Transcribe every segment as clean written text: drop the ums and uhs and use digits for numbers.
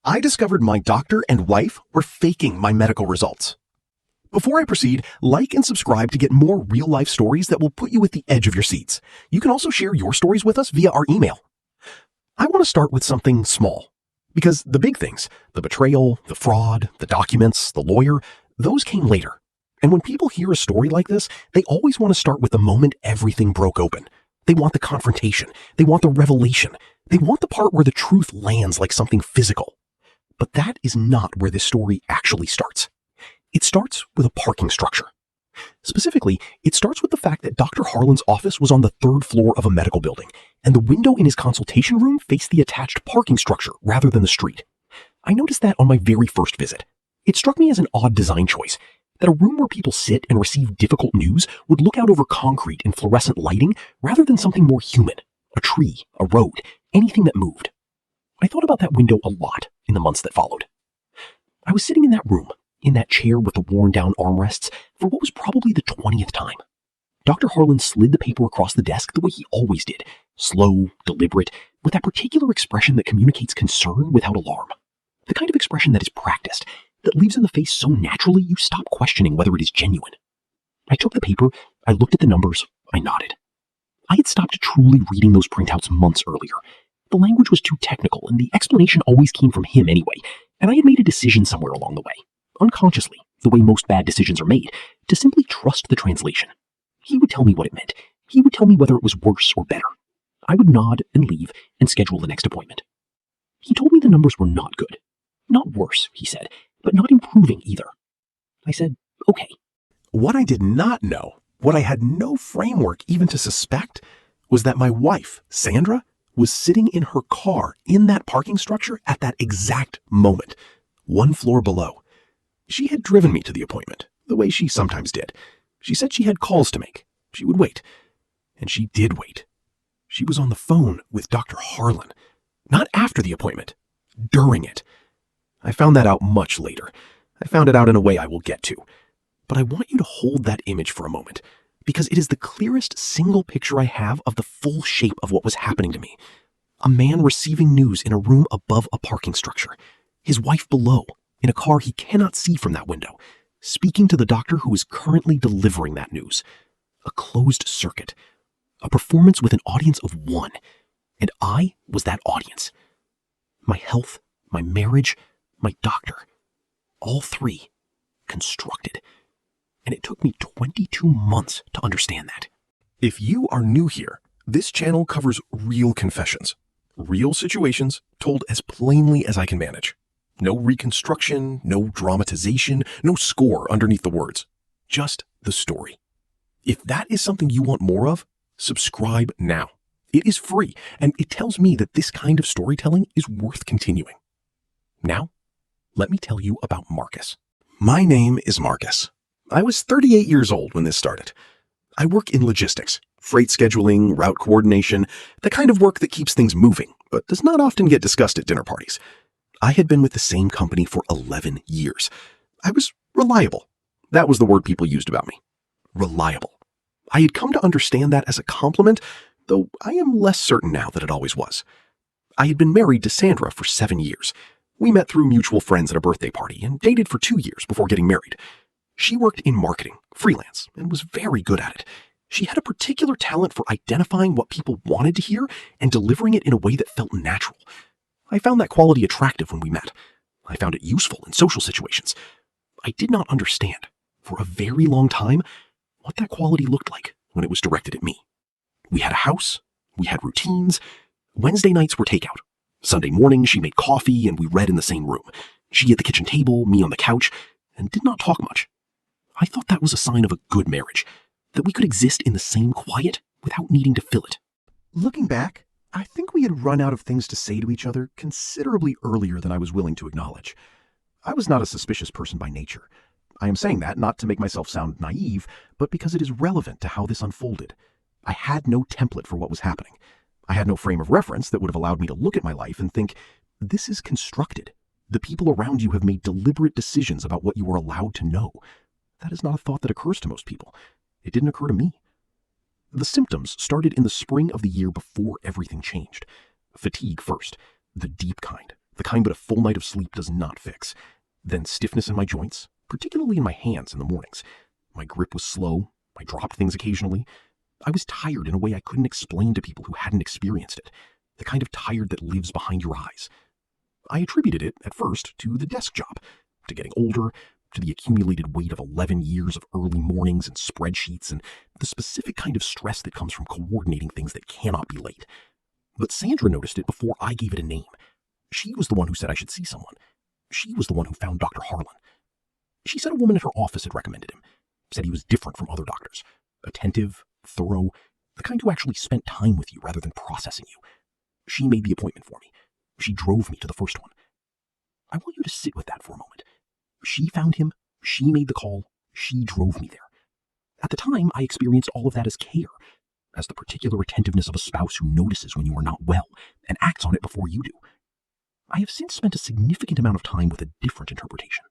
I discovered my doctor and wife were faking my medical results. Before I proceed, like and subscribe to get more real-life stories that will put you at the edge of your seats. You can also share your stories with us via our email. I want to start with something small, because the big things, the betrayal, the fraud, the documents, the lawyer, those came later. And when people hear a story like this, they always want to start with the moment everything broke open. They want the confrontation. They want the revelation. They want the part where the truth lands like something physical. But that is not where this story actually starts. It starts with a parking structure. Specifically, it starts with the fact that Dr. Harlan's office was on the third floor of a medical building, and the window in his consultation room faced the attached parking structure rather than the street. I noticed that on my very first visit. It struck me as an odd design choice, that a room where people sit and receive difficult news would look out over concrete and fluorescent lighting rather than something more human, a tree, a road, anything that moved. I thought about that window a lot in the months that followed. I was sitting in that room, in that chair with the worn-down armrests, for what was probably the 20th time. Dr. Harlan slid the paper across the desk the way he always did, slow, deliberate, with that particular expression that communicates concern without alarm. The kind of expression that is practiced, that leaves in the face so naturally you stop questioning whether it is genuine. I took the paper, I looked at the numbers, I nodded. I had stopped truly reading those printouts months earlier. The language was too technical, and the explanation always came from him anyway, and I had made a decision somewhere along the way, unconsciously, the way most bad decisions are made, to simply trust the translation. He would tell me what it meant. He would tell me whether it was worse or better. I would nod and leave and schedule the next appointment. He told me the numbers were not good. Not worse, he said, but not improving either. I said, okay. What I did not know, what I had no framework even to suspect, was that my wife, Sandra, was sitting in her car in that parking structure at that exact moment, one floor below. She had driven me to the appointment, the way she sometimes did. She said she had calls to make. She would wait. And she did wait. She was on the phone with Dr. Harlan. Not after the appointment, during it. I found that out much later. I found it out in a way I will get to. But I want you to hold that image for a moment, because it is the clearest single picture I have of the full shape of what was happening to me. A man receiving news in a room above a parking structure. His wife below, in a car he cannot see from that window, speaking to the doctor who is currently delivering that news. A closed circuit. A performance with an audience of one. And I was that audience. My health, my marriage, my doctor. All three constructed. And it took me 22 months to understand that. If you are new here, this channel covers real confessions, real situations told as plainly as I can manage. No reconstruction, no dramatization, no score underneath the words. Just the story. If that is something you want more of, subscribe now. It is free, and it tells me that this kind of storytelling is worth continuing. Now, let me tell you about Marcus. My name is Marcus. I was 38 years old when this started. I work in logistics, freight scheduling, route coordination, the kind of work that keeps things moving, but does not often get discussed at dinner parties. I had been with the same company for 11 years. I was reliable. That was the word people used about me. Reliable. I had come to understand that as a compliment, though I am less certain now that it always was. I had been married to Sandra for 7 years. We met through mutual friends at a birthday party and dated for 2 years before getting married. She worked in marketing, freelance, and was very good at it. She had a particular talent for identifying what people wanted to hear and delivering it in a way that felt natural. I found that quality attractive when we met. I found it useful in social situations. I did not understand, for a very long time, what that quality looked like when it was directed at me. We had a house, we had routines. Wednesday nights were takeout. Sunday morning, she made coffee and we read in the same room. She at the kitchen table, me on the couch, and did not talk much. I thought that was a sign of a good marriage, that we could exist in the same quiet without needing to fill it. Looking back, I think we had run out of things to say to each other considerably earlier than I was willing to acknowledge. I was not a suspicious person by nature. I am saying that not to make myself sound naive, but because it is relevant to how this unfolded. I had no template for what was happening. I had no frame of reference that would have allowed me to look at my life and think, this is constructed. The people around you have made deliberate decisions about what you are allowed to know. That is not a thought that occurs to most people. It didn't occur to me. The symptoms started in the spring of the year before everything changed. Fatigue first, the deep kind, the kind that a full night of sleep does not fix. Then stiffness in my joints, particularly in my hands in the mornings. My grip was slow. I dropped things occasionally. I was tired in a way I couldn't explain to people who hadn't experienced it, the kind of tired that lives behind your eyes. I attributed it, at first, to the desk job, to getting older, to the accumulated weight of 11 years of early mornings and spreadsheets, and the specific kind of stress that comes from coordinating things that cannot be late. But Sandra noticed it before I gave it a name. She was the one who said I should see someone. She was the one who found Dr. Harlan. She said a woman at her office had recommended him, said he was different from other doctors, attentive, thorough, the kind who actually spent time with you rather than processing you. She made the appointment for me. She drove me to the first one. I want you to sit with that for a moment. She found him, she made the call, she drove me there. At the time, I experienced all of that as care, as the particular attentiveness of a spouse who notices when you are not well and acts on it before you do. I have since spent a significant amount of time with a different interpretation.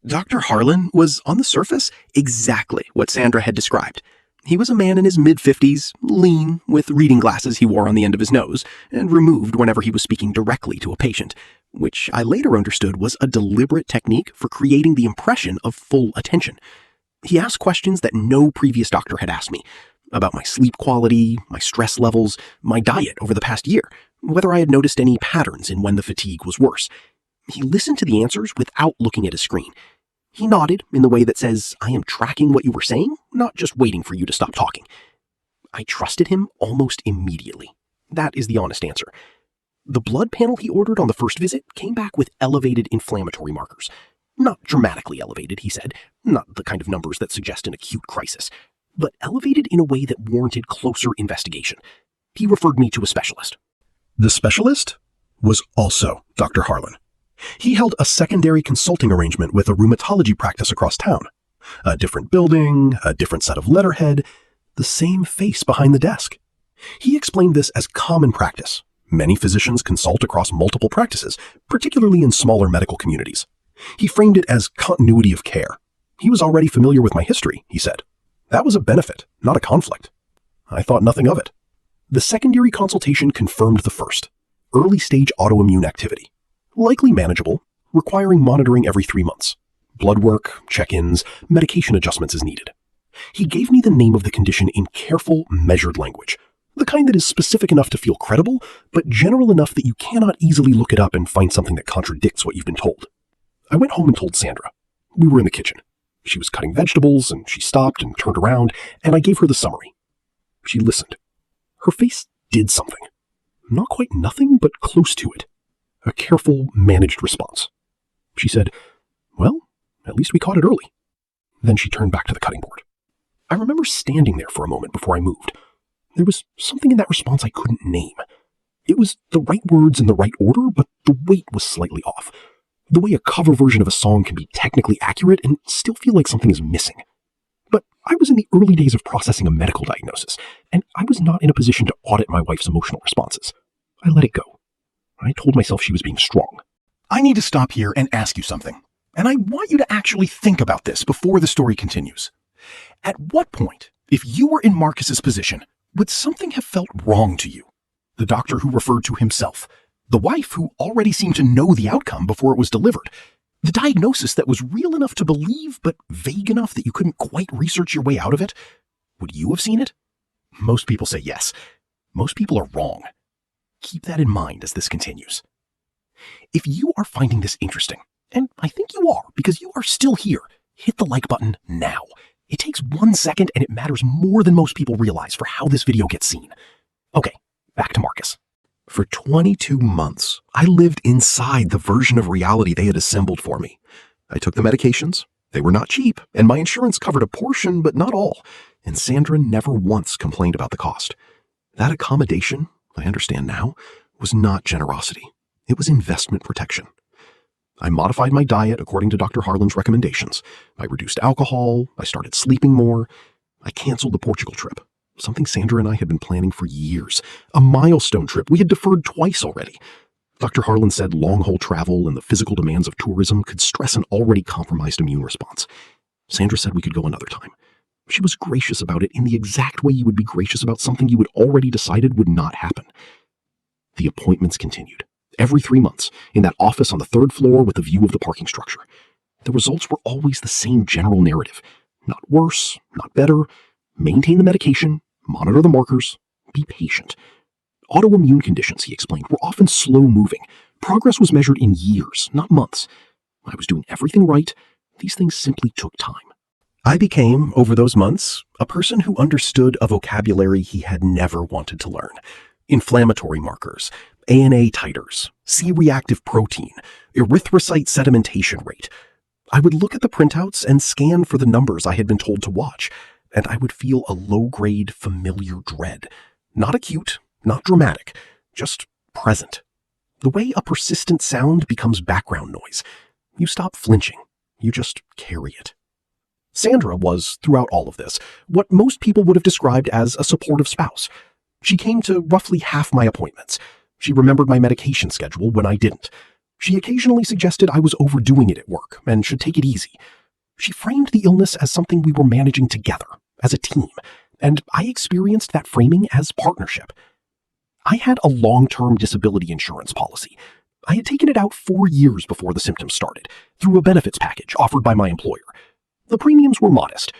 Dr. Harlan was, on the surface, exactly what Sandra had described. He was a man in his mid-50s, lean, with reading glasses he wore on the end of his nose, and removed whenever he was speaking directly to a patient, which I later understood was a deliberate technique for creating the impression of full attention. He asked questions that no previous doctor had asked me, about my sleep quality, my stress levels, my diet over the past year, whether I had noticed any patterns in when the fatigue was worse. He listened to the answers without looking at his screen. He nodded in the way that says, I am tracking what you were saying, not just waiting for you to stop talking. I trusted him almost immediately. That is the honest answer. The blood panel he ordered on the first visit came back with elevated inflammatory markers. Not dramatically elevated, he said, not the kind of numbers that suggest an acute crisis, but elevated in a way that warranted closer investigation. He referred me to a specialist. The specialist was also Dr. Harlan. He held a secondary consulting arrangement with a rheumatology practice across town. A different building, a different set of letterhead, the same face behind the desk. He explained this as common practice. Many physicians consult across multiple practices, particularly in smaller medical communities. He framed it as continuity of care. He was already familiar with my history, he said. That was a benefit, not a conflict. I thought nothing of it. The secondary consultation confirmed the first, early-stage autoimmune activity. Likely manageable, requiring monitoring every 3 months. Blood work, check-ins, medication adjustments as needed. He gave me the name of the condition in careful, measured language, the kind that is specific enough to feel credible, but general enough that you cannot easily look it up and find something that contradicts what you've been told. I went home and told Sandra. We were in the kitchen. She was cutting vegetables, and she stopped and turned around, and I gave her the summary. She listened. Her face did something. Not quite nothing, but close to it. A careful, managed response. She said, well, at least we caught it early. Then she turned back to the cutting board. I remember standing there for a moment before I moved. There was something in that response I couldn't name. It was the right words in the right order, but the weight was slightly off. The way a cover version of a song can be technically accurate and still feel like something is missing. But I was in the early days of processing a medical diagnosis, and I was not in a position to audit my wife's emotional responses. I let it go. I told myself she was being strong. I need to stop here and ask you something. And I want you to actually think about this before the story continues. At what point, if you were in Marcus's position, would something have felt wrong to you? The doctor who referred to himself, the wife who already seemed to know the outcome before it was delivered, the diagnosis that was real enough to believe but vague enough that you couldn't quite research your way out of it. Would you have seen it? Most people say yes. Most people are wrong. Keep that in mind as this continues. If you are finding this interesting, and I think you are because you are still here, hit the like button now. It takes 1 second and it matters more than most people realize for how this video gets seen. Okay, back to Marcus. For 22 months, I lived inside the version of reality they had assembled for me. I took the medications. They were not cheap, and my insurance covered a portion, but not all. And Sandra never once complained about the cost. That accommodation, I understand now, was not generosity. It was investment protection. I modified my diet according to Dr. Harlan's recommendations. I reduced alcohol. I started sleeping more. I canceled the Portugal trip, something Sandra and I had been planning for years. A milestone trip we had deferred twice already. Dr. Harlan said long-haul travel and the physical demands of tourism could stress an already compromised immune response. Sandra said we could go another time. She was gracious about it in the exact way you would be gracious about something you had already decided would not happen. The appointments continued. Every 3 months, in that office on the 3rd floor with a view of the parking structure. The results were always the same general narrative. Not worse, not better. Maintain the medication, monitor the markers, be patient. Autoimmune conditions, he explained, were often slow-moving. Progress was measured in years, not months. I was doing everything right. These things simply took time. I became, over those months, a person who understood a vocabulary he had never wanted to learn. Inflammatory markers, ANA titers, C-reactive protein, erythrocyte sedimentation rate. I would look at the printouts and scan for the numbers I had been told to watch, and I would feel a low-grade familiar dread. Not acute, not dramatic, just present. The way a persistent sound becomes background noise. You stop flinching. You just carry it. Sandra was, throughout all of this, what most people would have described as a supportive spouse. She came to roughly half my appointments. She remembered my medication schedule when I didn't. She occasionally suggested I was overdoing it at work and should take it easy. She framed the illness as something we were managing together, as a team, and I experienced that framing as partnership. I had a long-term disability insurance policy. I had taken it out 4 years before the symptoms started, through a benefits package offered by my employer. The premiums were modest.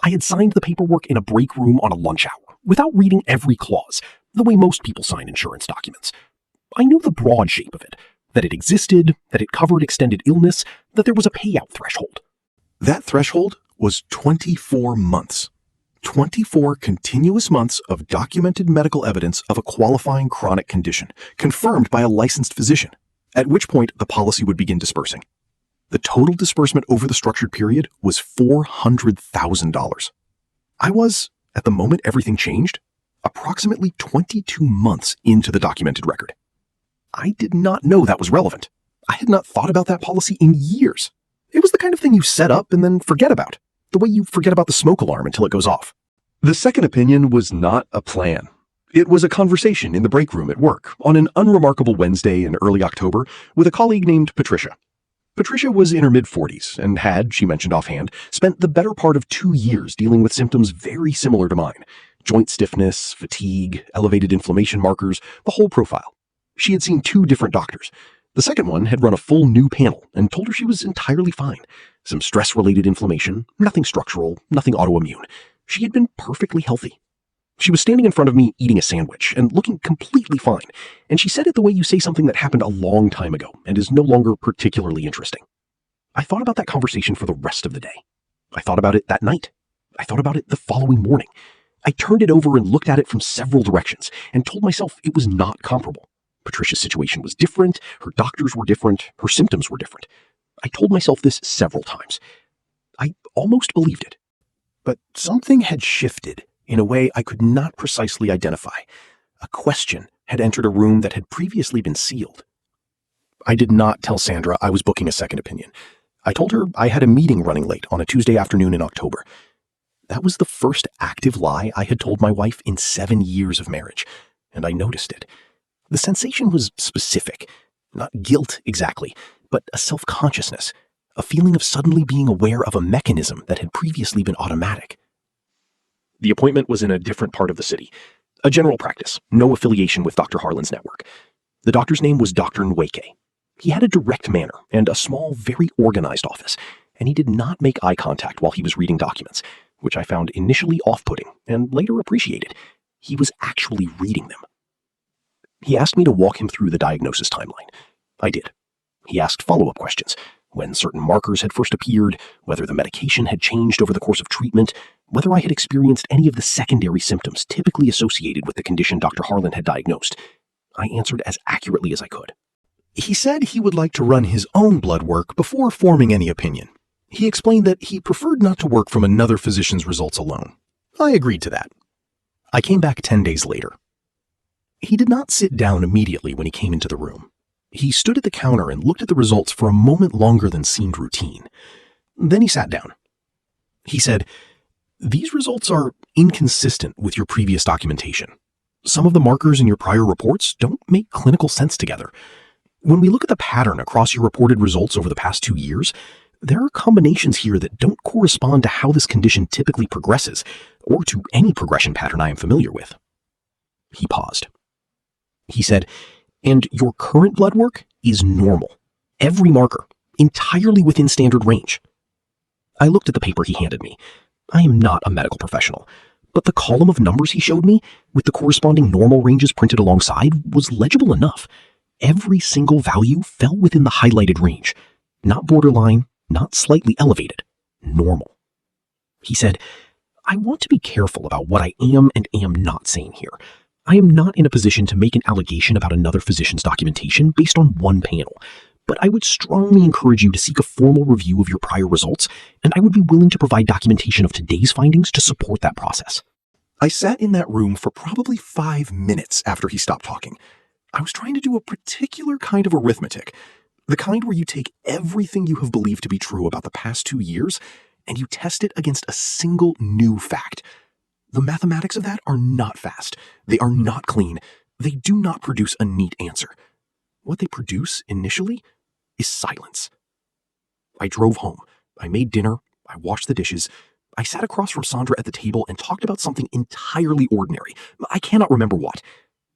I had signed the paperwork in a break room on a lunch hour, without reading every clause, the way most people sign insurance documents. I knew the broad shape of it, that it existed, that it covered extended illness, that there was a payout threshold. That threshold was 24 months. 24 continuous months of documented medical evidence of a qualifying chronic condition, confirmed by a licensed physician, at which point the policy would begin dispersing. The total disbursement over the structured period was $400,000. I was, at the moment everything changed, approximately 22 months into the documented record. I did not know that was relevant. I had not thought about that policy in years. It was the kind of thing you set up and then forget about, the way you forget about the smoke alarm until it goes off. The second opinion was not a plan. It was a conversation in the break room at work on an unremarkable Wednesday in early October with a colleague named Patricia. Patricia was in her mid-40s and had, she mentioned offhand, spent the better part of 2 years dealing with symptoms very similar to mine. Joint stiffness, fatigue, elevated inflammation markers, the whole profile. She had seen 2 different doctors. The second one had run a full new panel and told her she was entirely fine. Some stress-related inflammation, nothing structural, nothing autoimmune. She had been perfectly healthy. She was standing in front of me eating a sandwich and looking completely fine, and she said it the way you say something that happened a long time ago and is no longer particularly interesting. I thought about that conversation for the rest of the day. I thought about it that night. I thought about it the following morning. I turned it over and looked at it from several directions and told myself it was not comparable. Patricia's situation was different, her doctors were different, her symptoms were different. I told myself this several times. I almost believed it. But something had shifted in a way I could not precisely identify. A question had entered a room that had previously been sealed. I did not tell Sandra I was booking a second opinion. I told her I had a meeting running late on a Tuesday afternoon in October. That was the first active lie I had told my wife in 7 years of marriage, and I noticed it. The sensation was specific, not guilt exactly, but a self-consciousness, a feeling of suddenly being aware of a mechanism that had previously been automatic. The appointment was in a different part of the city. A general practice, no affiliation with Dr. Harlan's network. The doctor's name was Dr. Nweke. He had a direct manner and a small, very organized office, and he did not make eye contact while he was reading documents, which I found initially off-putting and later appreciated. He was actually reading them. He asked me to walk him through the diagnosis timeline. I did. He asked follow-up questions, when certain markers had first appeared, whether the medication had changed over the course of treatment, whether I had experienced any of the secondary symptoms typically associated with the condition Dr. Harlan had diagnosed. I answered as accurately as I could. He said he would like to run his own blood work before forming any opinion. He explained that he preferred not to work from another physician's results alone. I agreed to that. I came back 10 days later. He did not sit down immediately when he came into the room. He stood at the counter and looked at the results for a moment longer than seemed routine. Then he sat down. He said, "These results are inconsistent with your previous documentation. Some of the markers in your prior reports don't make clinical sense together. When we look at the pattern across your reported results over the past 2 years, there are combinations here that don't correspond to how this condition typically progresses, or to any progression pattern I am familiar with." He paused. He said, And your current blood work is normal. Every marker, entirely within standard range. I looked at the paper he handed me. I am not a medical professional, but the column of numbers he showed me, with the corresponding normal ranges printed alongside, was legible enough. Every single value fell within the highlighted range. Not borderline, not slightly elevated. Normal. He said, I want to be careful about what I am and am not saying here. I am not in a position to make an allegation about another physician's documentation based on one panel, but I would strongly encourage you to seek a formal review of your prior results, and I would be willing to provide documentation of today's findings to support that process. I sat in that room for probably 5 minutes after he stopped talking. I was trying to do a particular kind of arithmetic, the kind where you take everything you have believed to be true about the past 2 years and you test it against a single new fact. The mathematics of that are not fast. They are not clean. They do not produce a neat answer. What they produce initially is silence. I drove home. I made dinner. I washed the dishes. I sat across from Sandra at the table and talked about something entirely ordinary. I cannot remember what.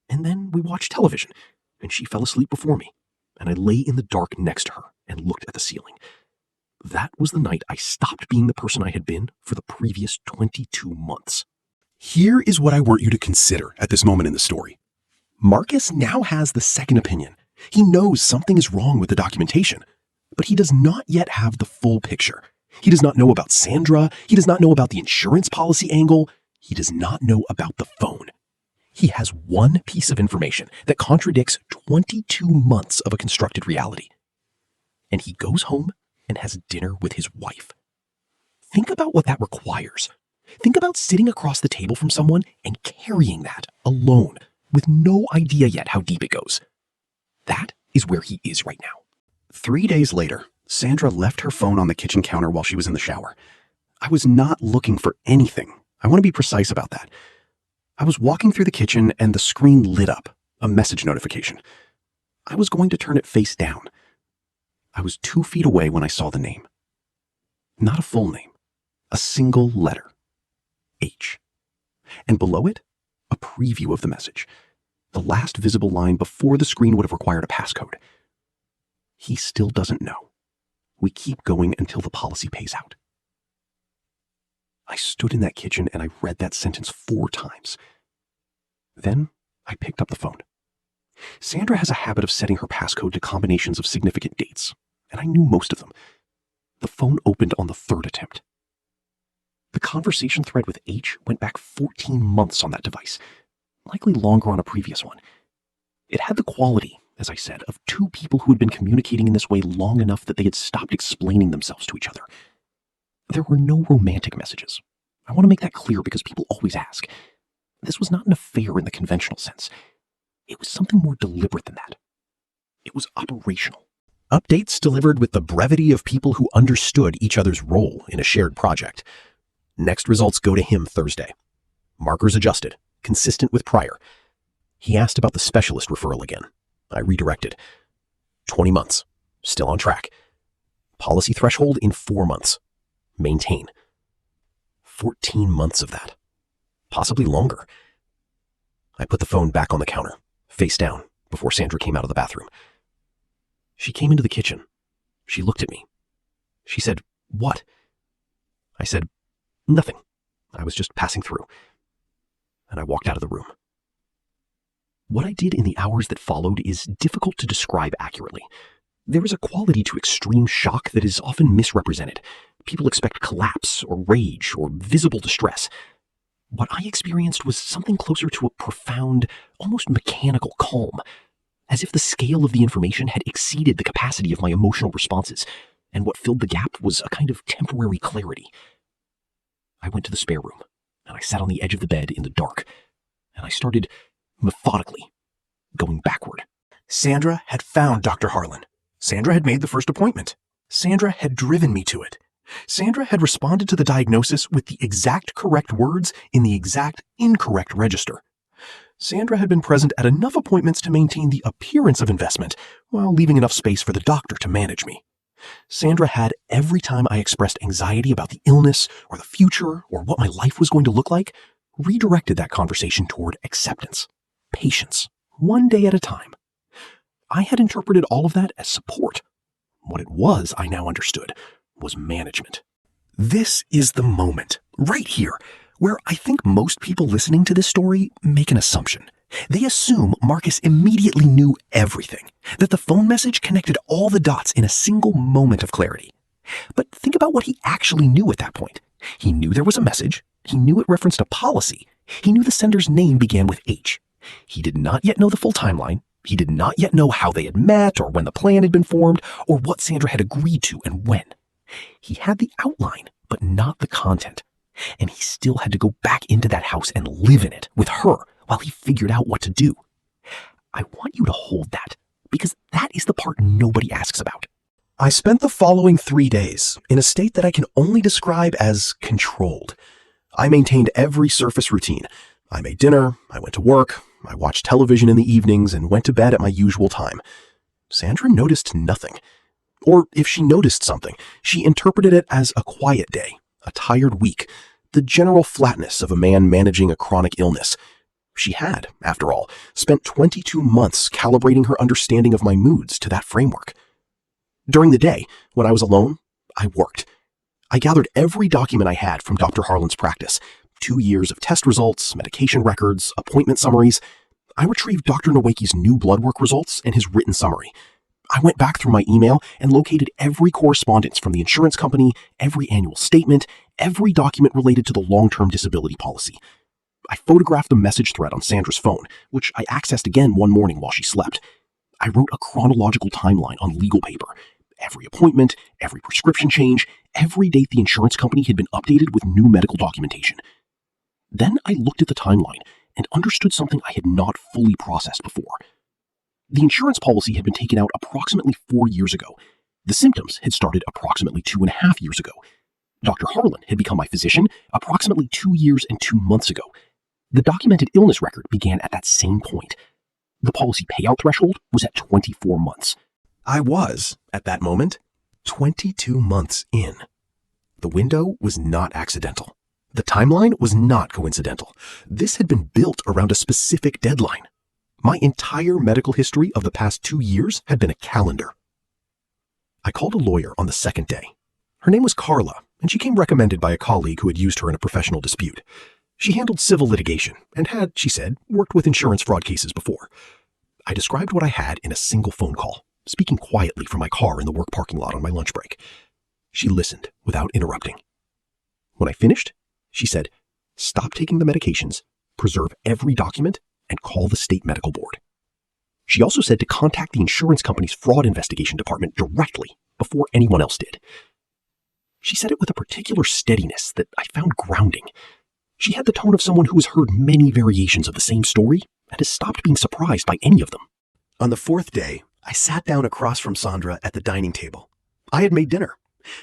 And then we watched television, and she fell asleep before me, and I lay in the dark next to her and looked at the ceiling. That was the night I stopped being the person I had been for the previous 22 months. Here is what I want you to consider at this moment in the story. Marcus now has the second opinion. He knows something is wrong with the documentation, but he does not yet have the full picture. He does not know about Sandra. He does not know about the insurance policy angle. He does not know about the phone. He has one piece of information that contradicts 22 months of a constructed reality. And he goes home and has dinner with his wife. Think about what that requires. Think about sitting across the table from someone and carrying that alone with no idea yet how deep it goes. That is where he is right now. 3 days later, Sandra left her phone on the kitchen counter while she was in the shower. I was not looking for anything. I want to be precise about that. I was walking through the kitchen and the screen lit up, a message notification. I was going to turn it face down. I was 2 feet away when I saw the name. Not a full name, a single letter. H. And below it, a preview of the message. The last visible line before the screen would have required a passcode. He still doesn't know. We keep going until the policy pays out. I stood in that kitchen and I read that sentence 4 times. Then I picked up the phone. Sandra has a habit of setting her passcode to combinations of significant dates, and I knew most of them. The phone opened on the 3rd attempt. The conversation thread with H went back 14 months on that device, likely longer on a previous one. It had the quality, as I said, of 2 people who had been communicating in this way long enough that they had stopped explaining themselves to each other. There were no romantic messages. I want to make that clear because people always ask. This was not an affair in the conventional sense. It was something more deliberate than that. It was operational. Updates delivered with the brevity of people who understood each other's role in a shared project. Next results go to him Thursday. Markers adjusted, consistent with prior. He asked about the specialist referral again. I redirected. 20 months. Still on track. Policy threshold in 4 months. Maintain. 14 months of that. Possibly longer. I put the phone back on the counter, face down, before Sandra came out of the bathroom. She came into the kitchen. She looked at me. She said, "What?" I said, "Nothing. I was just passing through." And I walked out of the room. What I did in the hours that followed is difficult to describe accurately. There is a quality to extreme shock that is often misrepresented. People expect collapse or rage or visible distress. What I experienced was something closer to a profound, almost mechanical calm, as if the scale of the information had exceeded the capacity of my emotional responses, and what filled the gap was a kind of temporary clarity. I went to the spare room, and I sat on the edge of the bed in the dark, and I started methodically going backward. Sandra had found Dr. Harlan. Sandra had made the first appointment. Sandra had driven me to it. Sandra had responded to the diagnosis with the exact correct words in the exact incorrect register. Sandra had been present at enough appointments to maintain the appearance of investment while leaving enough space for the doctor to manage me. Sandra had, every time I expressed anxiety about the illness or the future or what my life was going to look like, redirected that conversation toward acceptance, patience, one day at a time. I had interpreted all of that as support. What it was, I now understood, was management. This is the moment, right here, where I think most people listening to this story make an assumption. They assume Marcus immediately knew everything, that the phone message connected all the dots in a single moment of clarity. But think about what he actually knew at that point. He knew there was a message. He knew it referenced a policy. He knew the sender's name began with H. He did not yet know the full timeline. He did not yet know how they had met or when the plan had been formed or what Sandra had agreed to and when. He had the outline, but not the content. And he still had to go back into that house and live in it with her while he figured out what to do. I want you to hold that, because that is the part nobody asks about. I spent the following 3 days in a state that I can only describe as controlled. I maintained every surface routine. I made dinner, I went to work, I watched television in the evenings, and went to bed at my usual time. Sandra noticed nothing. Or if she noticed something, she interpreted it as a quiet day, a tired week, the general flatness of a man managing a chronic illness. She had, after all, spent 22 months calibrating her understanding of my moods to that framework. During the day, when I was alone, I worked. I gathered every document I had from Dr. Harlan's practice, 2 years of test results, medication records, appointment summaries. I retrieved Dr. Nowacki's new blood work results and his written summary. I went back through my email and located every correspondence from the insurance company, every annual statement, every document related to the long-term disability policy. I photographed the message thread on Sandra's phone, which I accessed again one morning while she slept. I wrote a chronological timeline on legal paper. Every appointment, every prescription change, every date the insurance company had been updated with new medical documentation. Then I looked at the timeline and understood something I had not fully processed before. The insurance policy had been taken out approximately 4 years ago. The symptoms had started approximately 2.5 years ago. Dr. Harlan had become my physician approximately 2 years and 2 months ago. The documented illness record began at that same point. The policy payout threshold was at 24 months. I was, at that moment, 22 months in. The window was not accidental. The timeline was not coincidental. This had been built around a specific deadline. My entire medical history of the past 2 years had been a calendar. I called a lawyer on the second day. Her name was Carla, and she came recommended by a colleague who had used her in a professional dispute. She handled civil litigation and had, she said, worked with insurance fraud cases before. I described what I had in a single phone call, speaking quietly from my car in the work parking lot on my lunch break. She listened without interrupting. When I finished, she said, "Stop taking the medications, preserve every document, and call the state medical board." She also said to contact the insurance company's fraud investigation department directly before anyone else did. She said it with a particular steadiness that I found grounding. She had the tone of someone who has heard many variations of the same story and has stopped being surprised by any of them. On the 4th day, I sat down across from Sandra at the dining table. I had made dinner.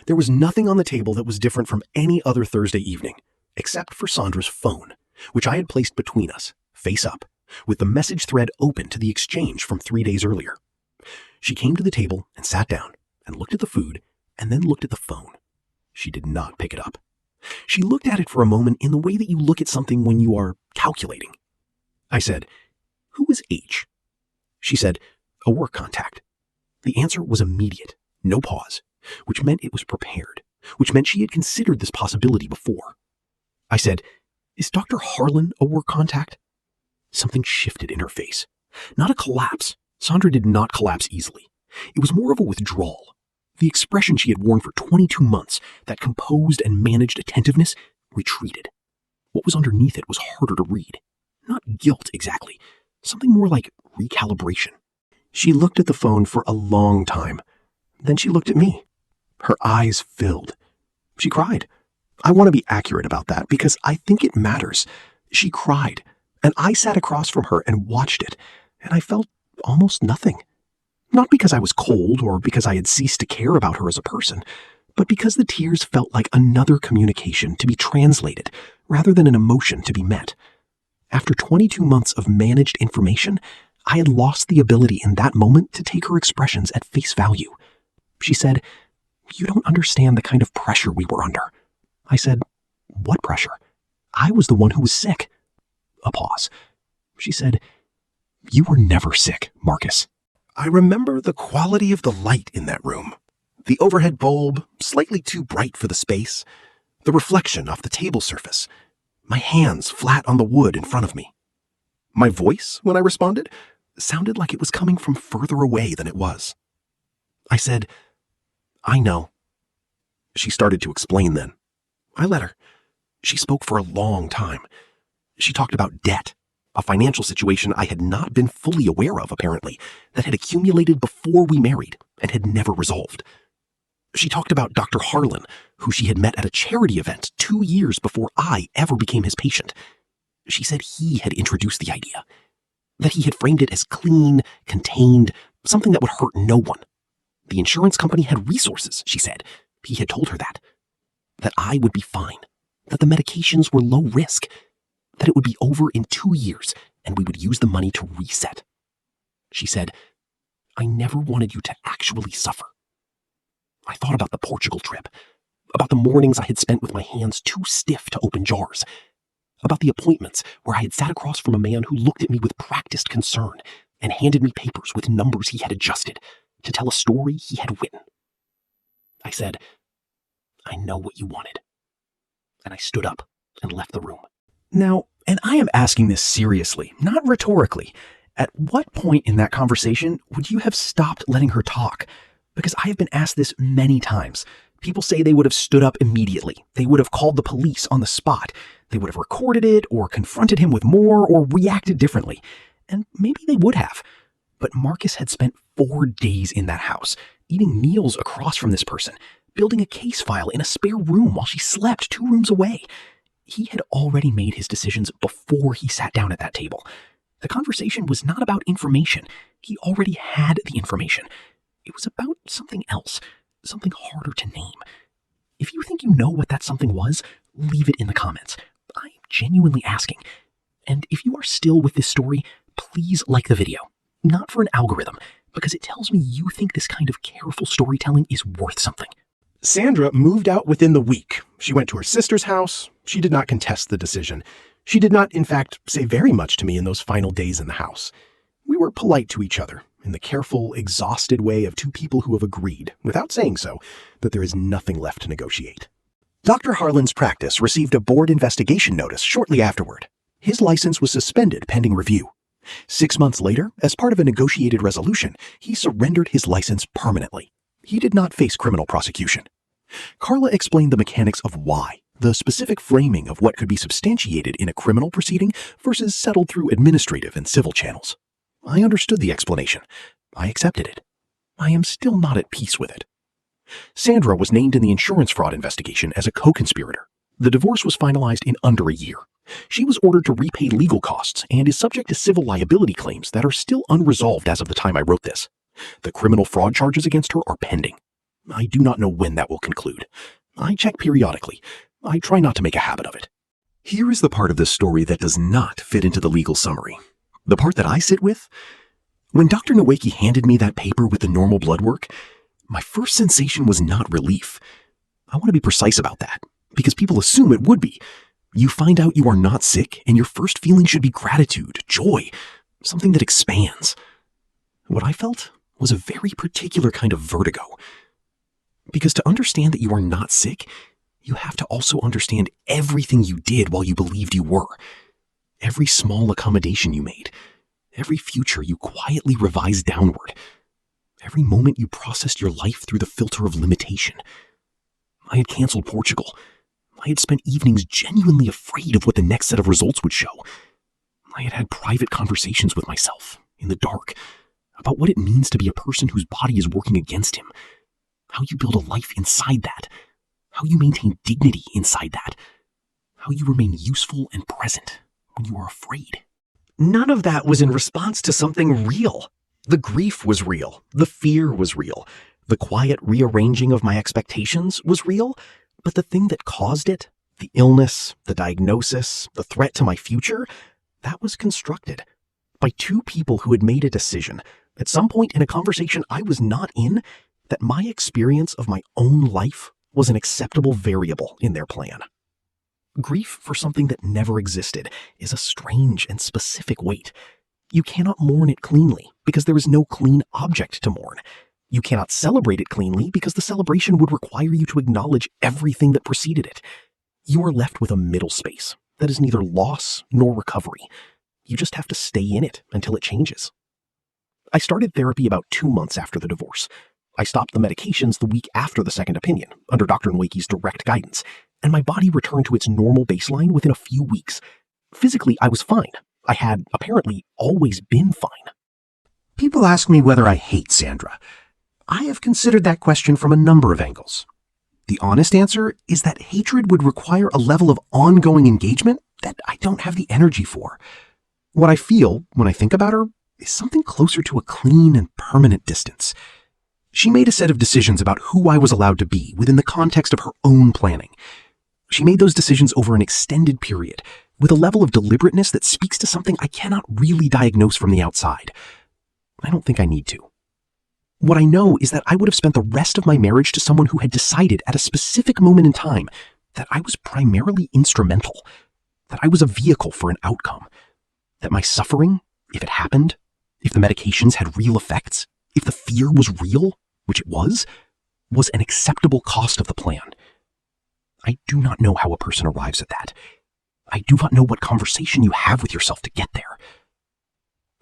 There was nothing on the table that was different from any other Thursday evening, except for Sandra's phone, which I had placed between us, face up, with the message thread open to the exchange from 3 days earlier. She came to the table and sat down and looked at the food and then looked at the phone. She did not pick it up. She looked at it for a moment in the way that you look at something when you are calculating. I said, "Who is H?" She said, "A work contact." The answer was immediate, no pause, which meant it was prepared, which meant she had considered this possibility before. I said, "Is Dr. Harlan a work contact?" Something shifted in her face. Not a collapse. Sandra did not collapse easily. It was more of a withdrawal. The expression she had worn for 22 months, that composed and managed attentiveness, retreated. What was underneath it was harder to read. Not guilt exactly, something more like recalibration. She looked at the phone for a long time. Then she looked at me. Her eyes filled. She cried. I want to be accurate about that because I think it matters. She cried, and I sat across from her and watched it, and I felt almost nothing. Not because I was cold or because I had ceased to care about her as a person, but because the tears felt like another communication to be translated rather than an emotion to be met. After 22 months of managed information, I had lost the ability in that moment to take her expressions at face value. She said, "You don't understand the kind of pressure we were under." I said, "What pressure?" I was the one who was sick. A pause. She said, "You were never sick, Marcus." I remember the quality of the light in that room. The overhead bulb, slightly too bright for the space, the reflection off the table surface, my hands flat on the wood in front of me. My voice, when I responded, sounded like it was coming from further away than it was. I said, "I know." She started to explain then. I let her. She spoke for a long time. She talked about debt, a financial situation I had not been fully aware of, apparently, that had accumulated before we married and had never resolved. She talked about Dr. Harlan, who she had met at a charity event 2 years before I ever became his patient. She said he had introduced the idea, that he had framed it as clean, contained, something that would hurt no one. The insurance company had resources, she said. He had told her that I would be fine, that the medications were low risk, that it would be over in 2 years and we would use the money to reset. She said, "I never wanted you to actually suffer." I thought about the Portugal trip, about the mornings I had spent with my hands too stiff to open jars, about the appointments where I had sat across from a man who looked at me with practiced concern and handed me papers with numbers he had adjusted to tell a story he had written. I said, "I know what you wanted." And I stood up and left the room. Now, and I am asking this seriously, not rhetorically, at what point in that conversation would you have stopped letting her talk? Because I have been asked this many times. People say they would have stood up immediately. They would have called the police on the spot. They would have recorded it or confronted him with more or reacted differently. And maybe they would have. But Marcus had spent 4 days in that house, eating meals across from this person, building a case file in a spare room while she slept 2 rooms away. He had already made his decisions before he sat down at that table. The conversation was not about information. He already had the information. It was about something else, something harder to name. If you think you know what that something was, leave it in the comments. I'm genuinely asking. And if you are still with this story, please like the video. Not for an algorithm, because it tells me you think this kind of careful storytelling is worth something. Sandra moved out within the week. She went to her sister's house. She did not contest the decision. She did not, in fact, say very much to me in those final days in the house. We were polite to each other, in the careful, exhausted way of 2 people who have agreed, without saying so, that there is nothing left to negotiate. Dr. Harlan's practice received a board investigation notice shortly afterward. His license was suspended pending review. 6 months later, as part of a negotiated resolution, he surrendered his license permanently. He did not face criminal prosecution. Carla explained the mechanics of why, the specific framing of what could be substantiated in a criminal proceeding versus settled through administrative and civil channels. I understood the explanation. I accepted it. I am still not at peace with it. Sandra was named in the insurance fraud investigation as a co-conspirator. The divorce was finalized in under a year. She was ordered to repay legal costs and is subject to civil liability claims that are still unresolved as of the time I wrote this. The criminal fraud charges against her are pending. I do not know when that will conclude. I check periodically. I try not to make a habit of it. Here is the part of this story that does not fit into the legal summary. The part that I sit with? When Dr. Nowacki handed me that paper with the normal blood work, my first sensation was not relief. I want to be precise about that, because people assume it would be. You find out you are not sick, and your first feeling should be gratitude, joy, something that expands. What I felt was a very particular kind of vertigo. Because to understand that you are not sick, you have to also understand everything you did while you believed you were. Every small accommodation you made. Every future you quietly revised downward. Every moment you processed your life through the filter of limitation. I had canceled Portugal. I had spent evenings genuinely afraid of what the next set of results would show. I had had private conversations with myself, in the dark, about what it means to be a person whose body is working against him. How you build a life inside that. How you maintain dignity inside that. How you remain useful and present when you are afraid. None of that was in response to something real. The grief was real. The fear was real. The quiet rearranging of my expectations was real. But the thing that caused it, the illness, the diagnosis, the threat to my future, that was constructed by 2 people who had made a decision at some point in a conversation I was not in that my experience of my own life was an acceptable variable in their plan. Grief for something that never existed is a strange and specific weight. You cannot mourn it cleanly. because there is no clean object to mourn. You cannot celebrate it cleanly because the celebration would require you to acknowledge everything that preceded it. You are left with a middle space that is neither loss nor recovery. You just have to stay in it until it changes. I started therapy about 2 months after the divorce. I stopped the medications the week after the second opinion, under Dr. Nwakey's direct guidance, and my body returned to its normal baseline within a few weeks. Physically, I was fine. I had, apparently, always been fine. People ask me whether I hate Sandra. I have considered that question from a number of angles. The honest answer is that hatred would require a level of ongoing engagement that I don't have the energy for. What I feel when I think about her is something closer to a clean and permanent distance. She made a set of decisions about who I was allowed to be within the context of her own planning. She made those decisions over an extended period, with a level of deliberateness that speaks to something I cannot really diagnose from the outside. I don't think I need to. What I know is that I would have spent the rest of my marriage to someone who had decided at a specific moment in time that I was primarily instrumental, that I was a vehicle for an outcome, that my suffering, if it happened, if the medications had real effects, if the fear was real, which it was an acceptable cost of the plan. I do not know how a person arrives at that. I do not know what conversation you have with yourself to get there.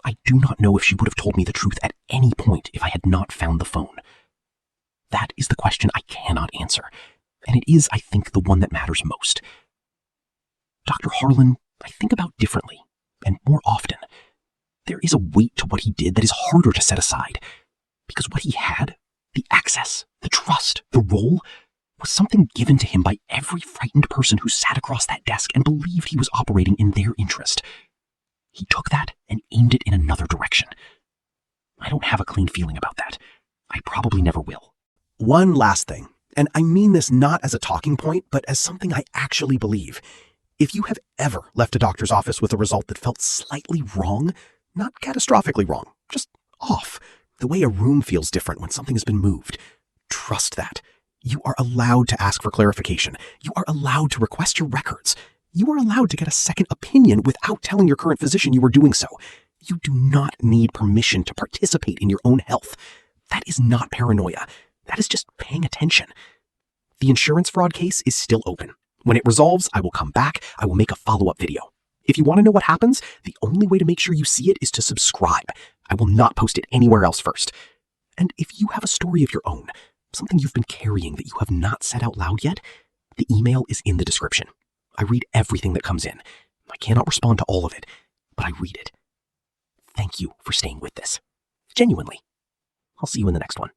I do not know if she would have told me the truth at any point if I had not found the phone. That is the question I cannot answer, and it is, I think, the one that matters most. Dr. Harlan, I think about differently, and more often. There is a weight to what he did that is harder to set aside, because what he had, the access, the trust, the role, was something given to him by every frightened person who sat across that desk and believed he was operating in their interest. He took that and aimed it in another direction. I don't have a clean feeling about that. I probably never will. One last thing, and I mean this not as a talking point, but as something I actually believe. If you have ever left a doctor's office with a result that felt slightly wrong, not catastrophically wrong, just off, the way a room feels different when something has been moved, trust that. You are allowed to ask for clarification. You are allowed to request your records. You are allowed to get a second opinion without telling your current physician you are doing so. You do not need permission to participate in your own health. That is not paranoia. That is just paying attention. The insurance fraud case is still open. When it resolves, I will come back. I will make a follow-up video. If you want to know what happens, the only way to make sure you see it is to subscribe. I will not post it anywhere else first. And if you have a story of your own, something you've been carrying that you have not said out loud yet, the email is in the description. I read everything that comes in. I cannot respond to all of it, but I read it. Thank you for staying with this. Genuinely. I'll see you in the next one.